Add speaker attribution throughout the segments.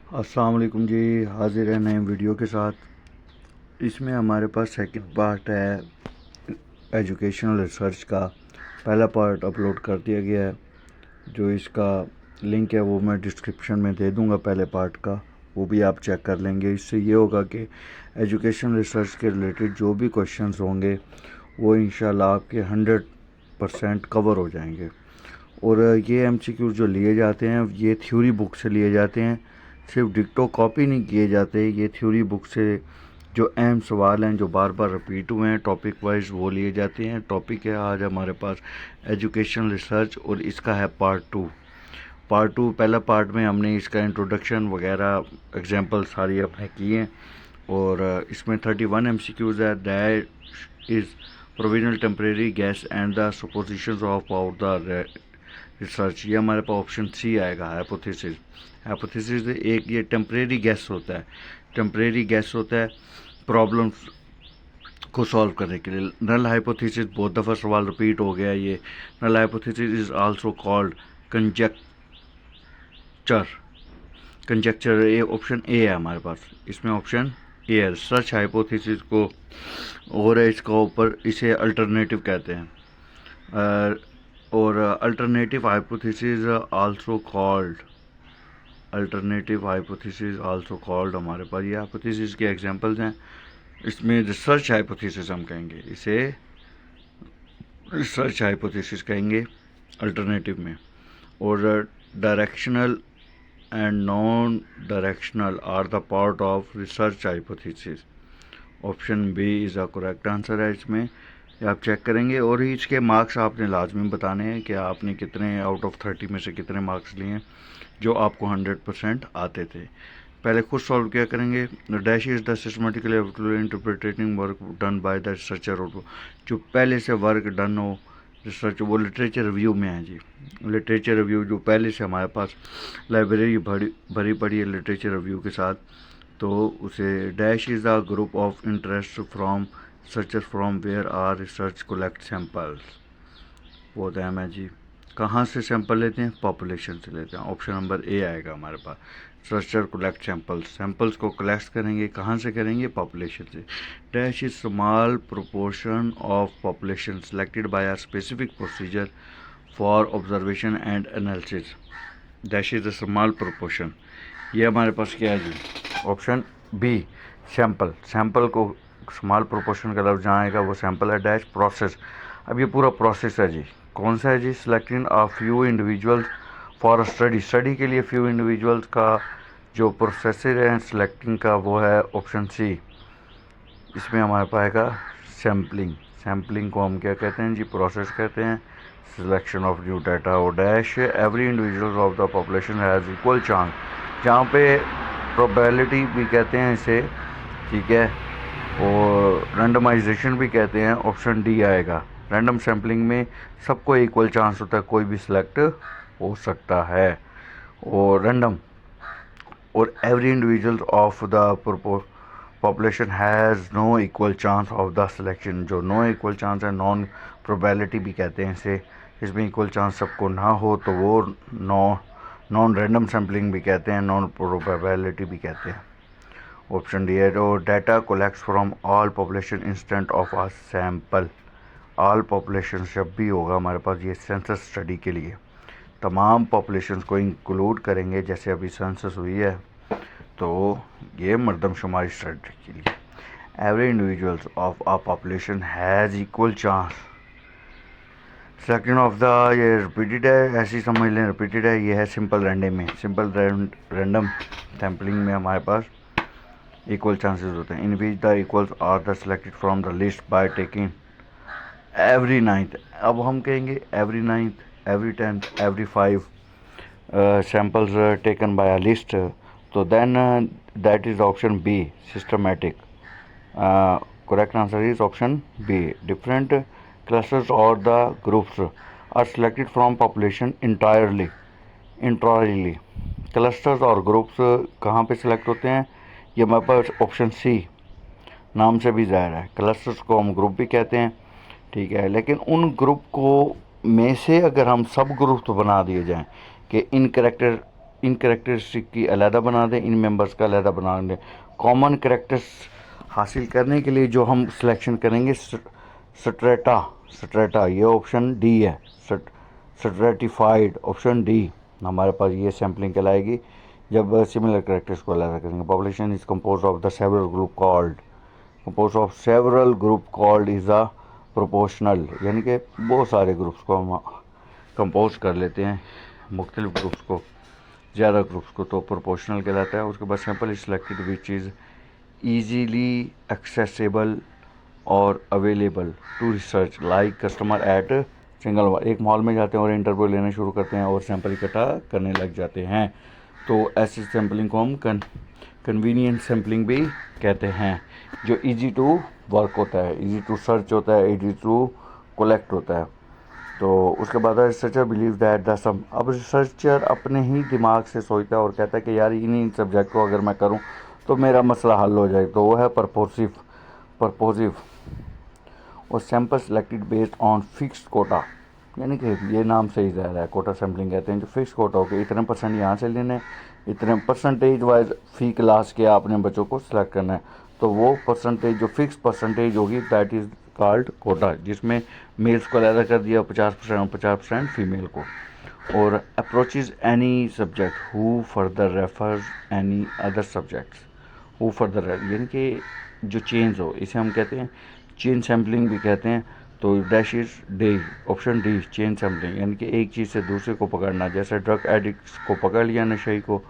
Speaker 1: अस्सलाम वालेकुम जी। हाजिर है नए वीडियो के साथ। इसमें हमारे पास सेकंड पार्ट है एजुकेशनल रिसर्च का। पहला पार्ट अपलोड कर दिया गया है, जो इसका लिंक है वो मैं डिस्क्रिप्शन में दे दूंगा पहले पार्ट का, वो भी आप चेक कर लेंगे। इससे ये होगा कि एजुकेशन रिसर्च के रिलेटेड जो भी क्वेश्चंस होंगे वो इंशाल्लाह आपके 100% कवर हो जाएंगे। और ये एमसीक्यू जो लिए जाते हैं ये थ्योरी बुक से लिए जाते हैं, सिर्फ डिक्टो कॉपी नहीं किए जाते। ये थ्योरी बुक से जो अहम सवाल हैं जो बार बार रिपीट हुए हैं टॉपिक वाइज वो लिए जाते हैं। टॉपिक है आज हमारे पास एजुकेशन रिसर्च और इसका है पार्ट टू। पहला पार्ट में हमने इसका इंट्रोडक्शन वगैरह एग्जांपल सारी अपने किए हैं। और इसमें 31 एमसीक्यूज है। That is provisional temporary guess and the suppositions of power the research. ये हमारे पास ऑप्शन सी आएगा, हाइपोथेसिस। हाइपोथेसिस एक ये टेम्परेरी गैस होता है। टेम्परेरी गैस होता है प्रॉब्लम्स को सॉल्व करने के लिए। नल हाइपोथेसिस बहुत दफ़ा सवाल रिपीट हो गया। ये null hypothesis is also called conjecture. Conjecture ये ऑप्शन ए है हमारे पास। इसमें ऑप्शन ए है। रिसर्च हाइपोथेसिस को और है इसका ऊपर, इसे अल्टरनेटिव कहते हैं। और अल्टरनेटिव हाइपोथेसिस आल्सो कॉल्ड हमारे पास ये हाइपोथेसिस के एग्जांपल्स हैं। इसमें रिसर्च हाइपोथेसिस हम कहेंगे, इसे रिसर्च हाइपोथेसिस कहेंगे अल्टरनेटिव में। और directional and non directional are the part of research hypothesis. Option B is a correct answer है। इसमें ये आप चेक करेंगे और इसके मार्क्स आपने लाजमी बताने हैं कि आपने कितने आउट ऑफ 30 में से कितने मार्क्स लिए हैं जो आपको 100% आते थे। पहले खुद सॉल्व किया करेंगे। Dash is the systematically interpreting work done by the researcher. और जो पहले से वर्क डन हो रिसर्च वो लिटरेचर रिव्यू में है जी। लिटरेचर रिव्यू जो पहले से हमारे पास लाइब्रेरी भरी पड़ी है लिटरेचर रिव्यू के साथ, तो उसे dash is the group of interest from researcher from where are research collect samples. वो अहम है जी। कहाँ से सैंपल लेते हैं? पॉपुलेशन से लेते हैं। ऑप्शन नंबर ए आएगा हमारे पास। रिसर्चर कलेक्ट सैंपल्स को कलेक्ट करेंगे, कहाँ से करेंगे? पॉपुलेशन से। Dash is small proportion of population selected by a specific procedure for observation and analysis. Dash is a small proportion. ये हमारे पास क्या है जी? ऑप्शन बी सैंपल को स्मॉल प्रोपोर्शन का लफ्ज़ जहाँ आएगा वो सैंपल है। Dash process. अब ये पूरा प्रोसेस है जी। कौन सा है जी? Selecting a few individuals for study के लिए फ्यू इंडिविजुअल्स का जो प्रोसेस है सिलेक्टिंग का वो है ऑप्शन सी। इसमें हमारे पास आएगा सैम्पलिंग को हम क्या कहते हैं जी? प्रोसेस कहते हैं। Selection of new data. और dash every individual of the population has equal chance, जहाँ पे प्रोबेबिलिटी भी कहते हैं इसे, ठीक है, और रैंडमाइजेशन भी कहते हैं। ऑप्शन डी आएगा। रैंडम सैम्पलिंग में सबको इक्वल चांस होता है, कोई भी सिलेक्ट हो सकता है। और रैंडम और every individual of the population has no equal chance of the selection. जो नो इक्वल चांस है नॉन प्रोबेबिलिटी भी कहते हैं इसे। इसमें इक्वल चांस सबको ना हो तो वो नॉन रैंडम सैम्पलिंग भी कहते हैं, नॉन प्रोबेबिलिटी भी कहते हैं। ऑप्शन डी है। और data collects from all population instant of a sample. All population जब भी होगा हमारे पास ये सेंसस स्टडी के लिए तमाम पॉपुलेशंस को इंक्लूड करेंगे, जैसे अभी सेंसस हुई है तो ये मर्दमशुमारी स्टडी के लिए। Every individuals of a population has equal chance. Second of the ये रिपीटेड है, ऐसी समझ लें रिपीटेड है। ये है सिंपल रैंडम सैम्पलिंग में हमारे पास इक्वल चांसेस होते हैं। In which the equals are the selected from the list by taking every ninth. अब हम कहेंगे every ninth, every tenth, every 5 samples taken by a list, तो then that is option B systematic. Correct answer is option B. Different clusters or the groups are selected from population entirely। Clusters और groups कहाँ पे select होते हैं? ये हमारे पास option C, नाम से भी ज़ाहिर है। क्लस्टर्स को हम ग्रुप भी कहते हैं, ठीक है, लेकिन उन ग्रुप को में से अगर हम सब ग्रुप तो बना दिए जाएं कि इन इन करेक्टरिस्टिक की अलहदा बना दें, इन मेंबर्स का अलहदा बना दें। कॉमन करेक्टर्स हासिल करने के लिए जो हम सिलेक्शन करेंगे स्ट्रेटा ये ऑप्शन डी है, स्ट्रेटिफाइड ऑप्शन डी हमारे पास ये सैम्पलिंग कहलाएगी जब सिमिलर करेक्टर्स को अलग करेंगे। Population is compose of the several group called is a proportional, यानी कि बहुत सारे ग्रुप्स को हम कंपोज कर लेते हैं, मुख्तलिफ ग्रुप्स को, ज़्यादा ग्रुप्स को, तो प्रोपोर्शनल कहलाता है। उसके बाद sample is selected which is easily accessible और available to research like customer at single. एक मॉल में जाते हैं और इंटरव्यू लेना शुरू करते हैं और सैंपल इकट्ठा करने लग जाते हैं, तो ऐसी सैम्पलिंग को हम कन्वीनियंट सैम्पलिंग भी कहते हैं, जो इजी टू वर्क होता है, इजी टू सर्च होता है, इजी टू कलेक्ट होता है। तो उसके बाद रिसर्चर बिलीव दैट द सम, अब रिसर्चर अपने ही दिमाग से सोचता है और कहता है कि यार इन सब्जेक्ट को अगर मैं करूं तो मेरा मसला हल हो जाए, तो वो है परपोजिव। और sample selected based on fixed quota, यानी कि ये नाम से ही ज़्यादा है, कोटा सैम्पलिंग कहते हैं, जो फिक्स कोटा हो गया, इतने परसेंट यहाँ से लेने, इतने परसेंटेज वाइज फी क्लास के आपने बच्चों को सिलेक्ट करना है, तो वो परसेंटेज जो फिक्स परसेंटेज होगी दैट इज़ कॉल्ड कोटा, जिसमें मेल्स को अलग कर दिया 50% और 50% फीमेल को। और approaches any subject who further refers any other subjects, who further, यानी कि जो चेंज हो, इसे हम कहते हैं चेन सैम्पलिंग भी कहते हैं। तो dash is D, option D chain sampling, यानी कि एक चीज़ से दूसरे को पकड़ना, जैसे ड्रग एडिक्ट्स को पकड़ लिया नशे को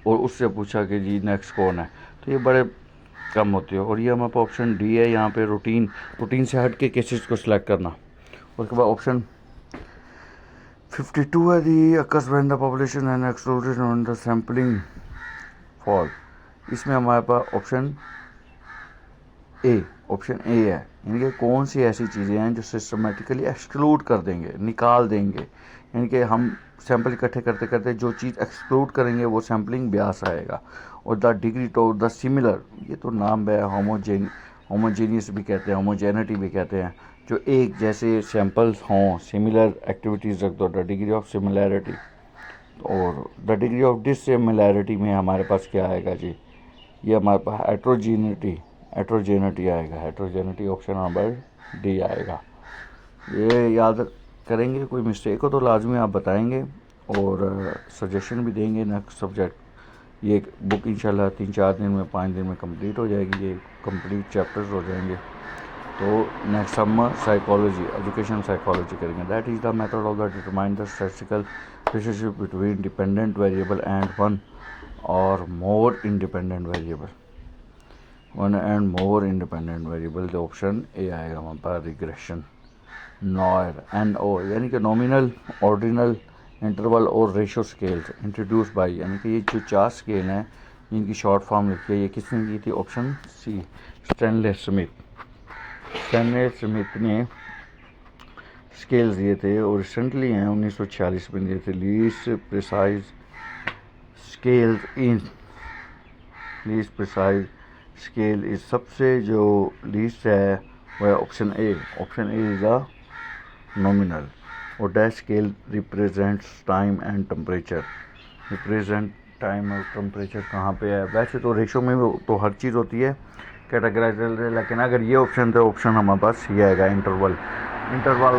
Speaker 1: और उससे पूछा कि जी नेक्स्ट कौन है, तो ये बड़े कम होती है। और ये हमारे पास ऑप्शन डी है, यहाँ पे रूटीन से हट के केसेस को सिलेक्ट करना। उसके बाद ऑप्शन 52 है the occurs when the population and excluded on the sampling fall, इसमें हमारे पास ऑप्शन ए है, यानी कि कौन सी ऐसी चीज़ें हैं जो सिस्टमेटिकली एक्सक्लूड कर देंगे, निकाल देंगे, यानी कि हम सैंपल इकट्ठे करते करते जो चीज़ एक्सक्लूड करेंगे वो सैम्पलिंग ब्यास आएगा। और the degree to the similar, ये तो नाम है, होमोजेनियस भी कहते हैं, होमोजेनिटी भी कहते हैं, जो एक जैसे सैंपल्स हों, सिमिलर एक्टिविटीज़ रख दो, द डिग्री ऑफ सिमिलैरिटी। और द डिग्री ऑफ डिससिमिलैरिटी में हमारे पास क्या आएगा जी, ये हमारे पास हेट्रोजेनिटी आएगा, हेट्रोजेनिटी ऑप्शन नंबर डी आएगा। ये याद करेंगे, कोई मिस्टेक हो तो लाजमी आप बताएंगे और सजेशन भी देंगे नेक्स्ट सब्जेक्ट। ये बुक इंशाल्लाह 3-4 दिन में 5 दिन में कंप्लीट हो जाएगी, ये कंप्लीट चैप्टर्स हो जाएंगे। तो नेक्स्ट हम साइकोलॉजी, एजुकेशन साइकोलॉजी करेंगे। That is the method of the determine the statistical relationship between dependent variable and one और more independent variable, one and more independent variable. तो ऑप्शन ए आएगा हमारे पास रिग्रेशन। नॉयर NO, यानी कि nominal, ordinal, interval और ratio scales introduce by, यानी कि ये जो 4 स्केल हैं इनकी शॉर्ट फॉर्म लिखी है, ये किसने की थी, ऑप्शन सी स्टैनले स्मिथ ने स्केल्स दिए थे और रिसेंटली हैं 1946 में दिए थे। लीस्ट प्रिसाइज स्केल इस सबसे जो लीस्ट है वह है option A is a nominal. और dash scale represents time and temperature, represent time और टेम्परेचर कहाँ पे है, वैसे तो रेशो में तो हर चीज़ होती है कैटेगराइज, लेकिन अगर ये ऑप्शन तो ऑप्शन हमारे पास ये आएगा इंटरवल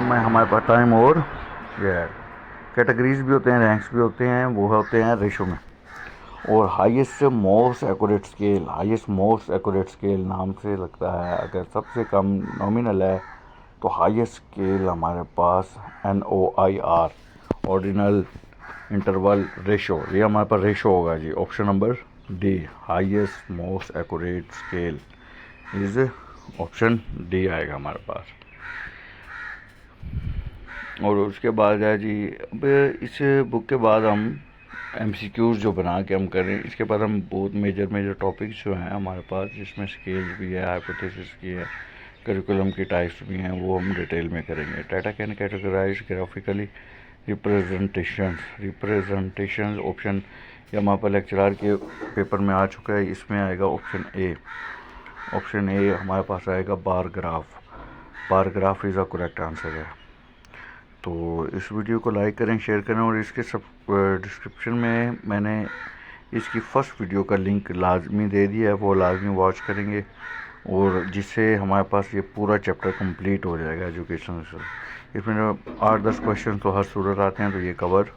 Speaker 1: में हमारे पास टाइम और ये है, कैटेगरीज भी होते हैं, रैंक्स भी होते हैं, वो होते हैं रेशो में। और हाईएस्ट मोस्ट एक्यूरेट स्केल नाम से लगता है, अगर सबसे कम नॉमिनल है तो हाईएस्ट स्केल हमारे पास NOIR, ऑर्डिनल, इंटरवल, रेशो, ये हमारे पास रेशो होगा जी, option number D highest most accurate scale is option D आएगा हमारे पास। और उसके बाद है जी, अब इस बुक के बाद हम MCQs जो बना के हम करें, इसके बाद हम बहुत मेजर टॉपिक्स जो हैं हमारे पास, जिसमें स्केल्स भी है, हाइपोथेसिस की है, करिकुलम की टाइप्स भी हैं, वो हम डिटेल में करेंगे। Data can categorize graphically representation option, ये हमारे पास लेक्चरार के पेपर में आ चुका है, इसमें आएगा ऑप्शन ए हमारे पास आएगा bar graph is a correct answer है। तो इस वीडियो को लाइक करें, शेयर करें, और इसके सब डिस्क्रिप्शन में मैंने इसकी फ़र्स्ट वीडियो का लिंक लाजमी दे दिया है, वो लाजमी वॉच करेंगे और जिससे हमारे पास ये पूरा चैप्टर कंप्लीट हो जाएगा एजुकेशन से। इसमें 8-10 क्वेश्चन तो हर स्टूडेंट आते हैं, तो ये कवर